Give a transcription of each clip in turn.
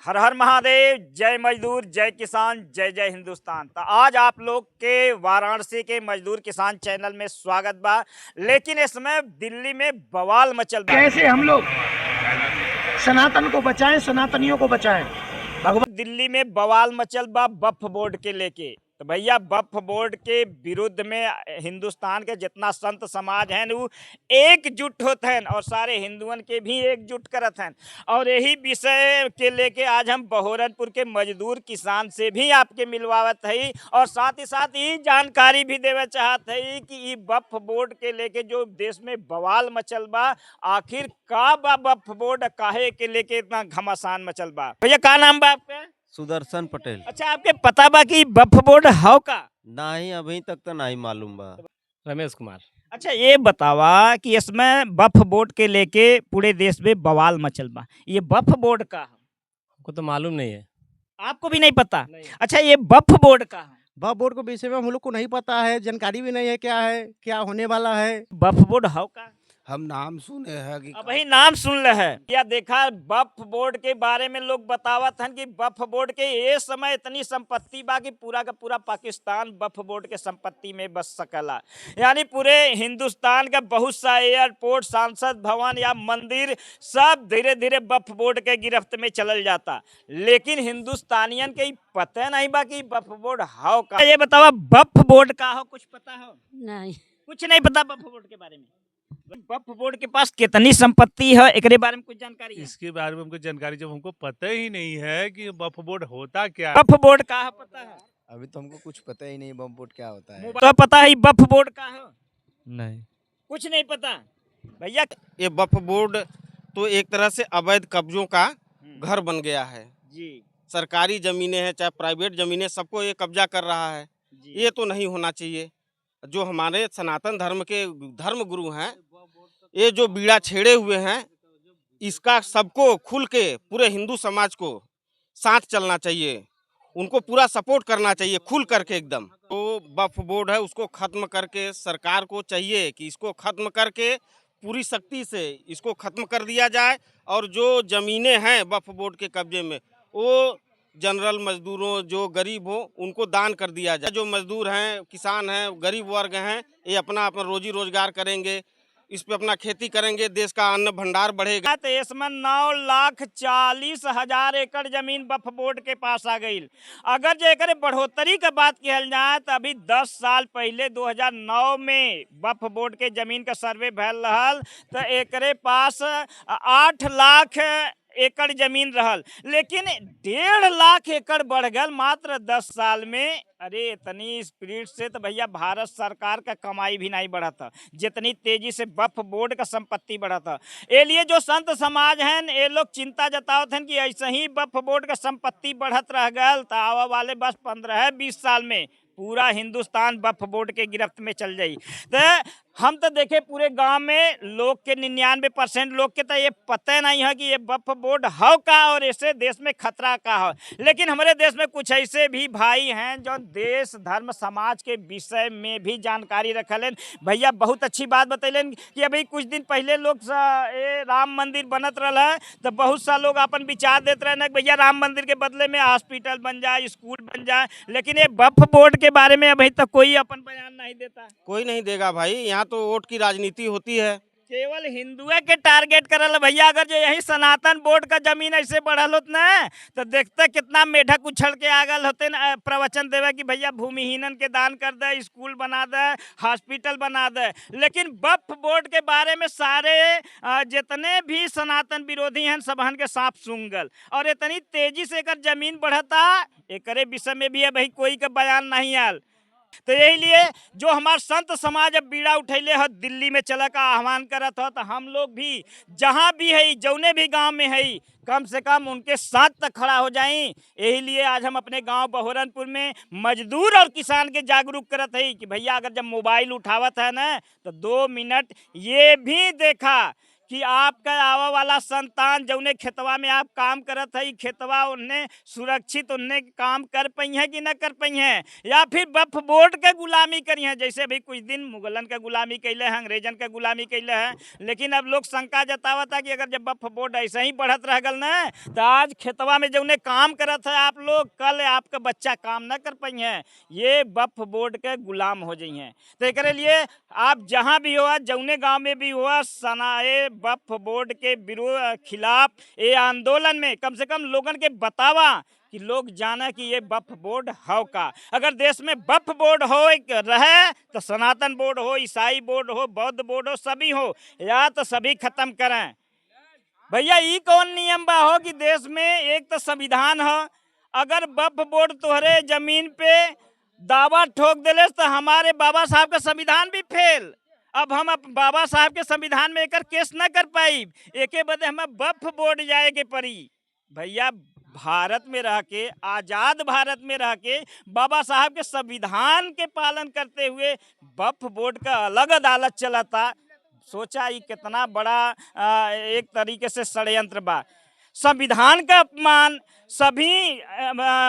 हर हर महादेव। जय मजदूर, जय किसान, जय जय हिंदुस्तान। तो आज आप लोग के वाराणसी के मजदूर किसान चैनल में स्वागत बा। लेकिन इस समय दिल्ली में बवाल मचल बा। कैसे हम लोग सनातन को बचाएं, सनातनियों को बचाएं। भगवान दिल्ली में बवाल मचल बा वक्फ बोर्ड के लेके। तो भैया वक्फ बोर्ड के विरुद्ध में हिंदुस्तान के जितना संत समाज हैं वो एकजुट होते हैं और सारे हिंदुओं के भी एकजुट करत हैं। और यही विषय के लेके आज हम बहोरनपुर के मजदूर किसान से भी आपके मिलवावत है और साथ ही साथ ये जानकारी भी देवे चाहत है कि ये वक्फ बोर्ड के लेके जो देश में बवाल मचल बा, आखिर का बा वक्फ बोर्ड, काहे के लेके इतना घमासान मचल बा। भैया का नाम बा आपका? सुदर्शन पटेल। अच्छा, आपके पता बा कि वक्फ बोर्ड हौ का? नहीं, अभी तक तो नहीं मालूम बा। रमेश कुमार। अच्छा, ये बतावा कि इसमें वक्फ बोर्ड के लेके पूरे देश में बवाल मचल बा, ये वक्फ बोर्ड का है? हमको तो मालूम नहीं है। आपको भी नहीं पता? अच्छा, ये वक्फ बोर्ड का है? वक्फ बोर्ड के विषय में हम लोग को नहीं पता है, जानकारी भी नहीं है क्या है, क्या होने वाला है। वक्फ बोर्ड हौ का? हम नाम सुने हैं कि अब वही नाम सुन ले है या देखा वक्फ बोर्ड के बारे में लोग बतावत हैं कि वक्फ बोर्ड के ये समय इतनी संपत्ति बा कि पूरा का पूरा पाकिस्तान वक्फ बोर्ड के संपत्ति में बस सकला। यानी पूरे हिंदुस्तान का बहुत सा एयरपोर्ट, सांसद भवन या मंदिर सब धीरे धीरे वक्फ बोर्ड के गिरफ्त में चल जाता। लेकिन हिंदुस्तानियन के पता नहीं बा कि वक्फ बोर्ड हौ का। ये बतावा वक्फ बोर्ड का हो, कुछ पता हो? नहीं, कुछ नहीं पता वक्फ बोर्ड के बारे में। वक्फ बोर्ड के पास कितनी संपत्ति है, एकरे बारे में कुछ जानकारी है? इसके बारे में हमको जानकारी जब हमको पता ही नहीं है कि वक्फ बोर्ड होता क्या है। वक्फ बोर्ड का है पता है? अभी तो हमको कुछ पता ही नहीं वक्फ बोर्ड क्या होता है। तो पता है वक्फ बोर्ड का है? नहीं, कुछ नहीं पता भैया। ये वक्फ बोर्ड तो एक तरह से अवैध कब्जों का घर बन गया है जी सरकारी जमीनें हैं चाहे प्राइवेट जमीनें, सबको ये कब्जा कर रहा है। जी। ये तो नहीं होना चाहिए। जो हमारे सनातन धर्म के धर्म गुरु हैं, ये जो बीड़ा छेड़े हुए हैं, इसका सबको खुल के पूरे हिंदू समाज को साथ चलना चाहिए, उनको पूरा सपोर्ट करना चाहिए खुल करके एकदम। तो वक्फ बोर्ड है उसको खत्म करके सरकार को चाहिए कि इसको खत्म करके पूरी सख्ती से इसको खत्म कर दिया जाए। और जो ज़मीनें हैं वक्फ बोर्ड के कब्जे में वो जनरल मजदूरों जो गरीब हो उनको दान कर दिया जाए। जो मजदूर हैं, किसान हैं, गरीब वर्ग हैं, ये अपना अपना रोजी रोजगार करेंगे, इस पे अपना खेती करेंगे, देश का अन्न भंडार बढ़ेगा। तो इसमें 9,40,000 एकड़ जमीन वक्फ बोर्ड के पास आ गई। अगर जो एकरे बढ़ोतरी का बात कहल जाए तो अभी 10 साल पहले 2009 में वक्फ बोर्ड के जमीन का सर्वे भैल रहल तो एकरे पास 8 लाख एकड़ जमीन रहल, लेकिन 1.5 लाख एकड़ बढ़ गल मात्र 10 साल में। अरे इतनी स्पीड से तो भैया भारत सरकार का कमाई भी नहीं बढ़ा था जितनी तेजी से वक्फ बोर्ड का संपत्ति बढ़ा था। ये लिए जो संत समाज हैं ये लोग चिंता जतावत हैं कि ऐसे ही वक्फ बोर्ड का संपत्ति बढ़त रह गल तो आवा वाले बस 15-20 साल में पूरा हिंदुस्तान वक्फ बोर्ड के गिरफ्त में चल जाई। तो हम तो देखे पूरे गांव में लोग के 99% लोग के तो ये पता नहीं है कि ये वक्फ बोर्ड हौ का और इससे देश में खतरा का है। लेकिन हमारे देश में कुछ ऐसे भी भाई हैं जो देश धर्म समाज के विषय में भी जानकारी रखलन। भैया बहुत अच्छी बात बतैलन कि अभी कुछ दिन पहले लोग ये राम मंदिर बनत रहा है तो बहुत सा लोग अपन विचार देते रहे कि भैया राम मंदिर के बदले में हॉस्पिटल बन जाए, स्कूल बन जाए। लेकिन ये वक्फ बोर्ड के बारे में अभी तक कोई अपन बयान नहीं देता। कोई नहीं देगा भाई, यहाँ तो वोट की राजनीति होती है। केवल हिंदुए के टारगेट करल भैया। अगर जो यही सनातन बोर्ड का जमीन ऐसे बढ़ल होत ना तो देखते कितना मेढक उछल के आगल होते न प्रवचन देवे कि भैया भूमिहीनन के दान कर दे, स्कूल बना दे, हॉस्पिटल बना दे। लेकिन वक्फ बोर्ड के बारे में सारे जितने भी सनातन विरोधी हैं सबहन के साफ सूंगल और इतनी तेजी से एकर जमीन बढ़ता एकरे विषय में भी अभी कोई का बयान नहीं आल। तो यही लिए जो हमार संत समाज अब बीड़ा उठैले हो दिल्ली में चला का आह्वान करत हो तो हम लोग भी जहाँ भी है जौने भी गांव में है कम से कम उनके साथ तक खड़ा हो जाएं। यही लिए आज हम अपने गांव बहोरनपुर में मजदूर और किसान के जागरूक करत है कि भैया अगर जब मोबाइल उठावत है ना तो 2 मिनट ये भी देखा कि आपका आवा वाला संतान जौने खेतवा में आप काम करत है, खेतवा उन्हें सुरक्षित उन्हें काम कर पाई है कि न कर पाई है, या फिर वक्फ बोर्ड के गुलामी करी है। जैसे अभी कुछ दिन मुगलन का गुलामी कैले हैं, अंग्रेजन का गुलामी कैले हैं, लेकिन अब लोग शंका जतावत है कि अगर जब वक्फ बोर्ड ऐसे ही बढ़त रह गल न तो आज खेतवा में जौने काम करत है आप लोग, कल आपका बच्चा काम न कर पाई है, ये वक्फ बोर्ड के गुलाम हो जाई हैं। तो एक लिए आप जहाँ भी हो, जौने गांव में भी हुआ, सनाए वक्फ बोर्ड के विरोध खिलाफ ये आंदोलन में कम से कम लोगन के बतावा कि लोग जाना कि ये वक्फ बोर्ड हो का। अगर देश में वक्फ बोर्ड हो रहे तो सनातन बोर्ड हो, ईसाई बोर्ड हो, बौद्ध बोर्ड हो, सभी हो, या तो सभी खत्म करें। भैया ये कौन नियम बा हो कि देश में एक तो संविधान हो, अगर वक्फ बोर्ड तोहरे जमीन पे दावा ठोक दिले तो हमारे बाबा साहब का संविधान भी फेल। अब हम बाबा साहब के संविधान में एक केस न कर पाई, एके बदे हमें वक्फ बोर्ड जाए के पड़ी। भैया भारत में रह के, आज़ाद भारत में रह के बाबा साहब के संविधान के पालन करते हुए वक्फ बोर्ड का अलग अदालत चलाता। सोचा ये कितना बड़ा एक तरीके से षड्यंत्र बा। संविधान का अपमान सभी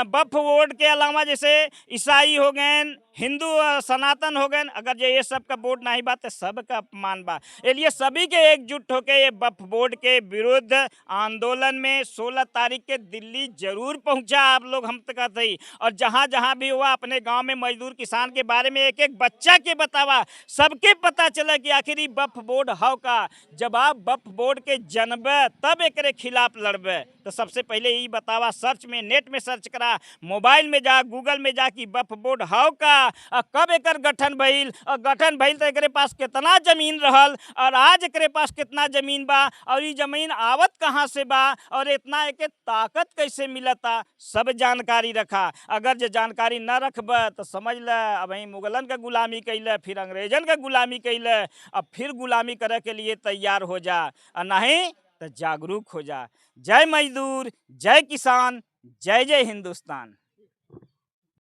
वक्फ बोर्ड के अलावा जैसे ईसाई हो गए, हिंदू सनातन हो गए, अगर ये सब का बोर्ड नहीं बा तो सब का अपमान बा। इसलिए सभी के एकजुट होकर ये वक्फ बोर्ड के विरुद्ध आंदोलन में 16 तारीख के दिल्ली जरूर पहुंचा आप लोग, हम तो कहते ही। और जहां जहां भी हुआ अपने गांव में मजदूर किसान के बारे में एक एक बच्चा के बतावा, सबके पता चला कि आखिर वक्फ बोर्ड हाउ का। जब आप वक्फ बोर्ड के जनबे तब एक खिलाफ लड़बे, तो सबसे पहले यही बतावा, सर्च में नेट में सर्च करा, मोबाइल में जा, गूगल में जा कि वक्फ बोर्ड हाउ का, कब एकर गठन भइल, और गठन भइल तो एकरे पास कितना जमीन रहल, और आज एकरे पास कितना जमीन बा, और ये जमीन आवत कहाँ से बा, और इतना एके ताकत कैसे मिलता, सब जानकारी रखा। अगर जो जानकारी न रखब तो समझ ल अब मुगलन का गुलामी कैले, फिर अंग्रेजन का गुलामी कैले, अब फिर गुलामी करे के लिए तैयार हो जा, और नहीं तो जागरूक हो जा। जय मजदूर, जय किसान, जय जय हिंदुस्तान।